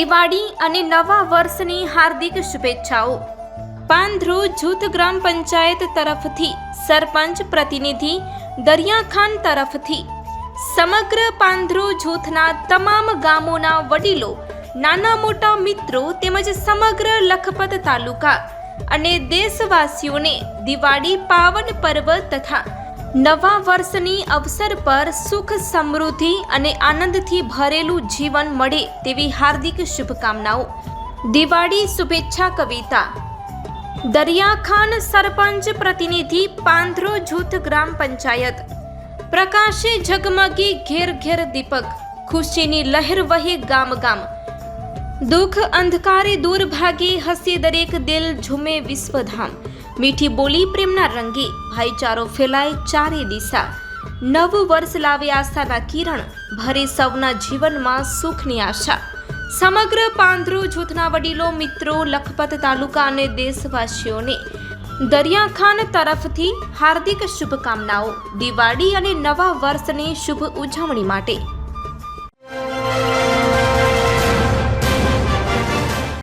દિવાળી અને નવા વર્ષની હાર્દિક શુભેચ્છાઓ. પાંધ્રું જૂથ ગ્રામ પંચાયત તરફથી સરપંચ પ્રતિનિધિ દરિયાખાન તરફથી સમગ્ર પાંધ્રું જૂથના તમામ ગામોના વડીલો, નાના મોટા મિત્રો તેમજ સમગ્ર લખપત તાલુકા અને દેશવાસીઓને દિવાળી પાવન પર્વ તથા નવા વર્ષની અવસર પર સુખ, સમૃદ્ધિ અને આનંદથી ભરેલું જીવન મળે તેવી હાર્દિક શુભકામનાઓ. દિવાળી શુભેચ્છા કવિતા. દરિયાખાન સરપંચ પ્રતિનિધિ પાંધ્રું જૂથ ગ્રામ પંચાયત. પ્રકાશે ઝગમગી ઘેર ઘેર દીપક, ખુશીની લહેર વહે ગામ ગામ. દુઃખ અંધકારે દૂર ભાગે, હસી દરેક દિલ, ઝૂમે વિશ્વધામ. મીઠી બોલી પ્રેમના રંગે, ભાઈચારો ફેલાય ચારે દિશા. નવું વર્ષ લાવે આશાના કિરણ, ભરે સૌના જીવનમાં સુખની આશા. સમગ્ર પાંધ્રું જૂથના વડીલો, મિત્રો, લખપત તાલુકા અને દેશવાસીઓને દરિયાખાન તરફથી હાર્દિક શુભકામનાઓ. દિવાળી અને નવા વર્ષની શુભ ઉજવણી માટે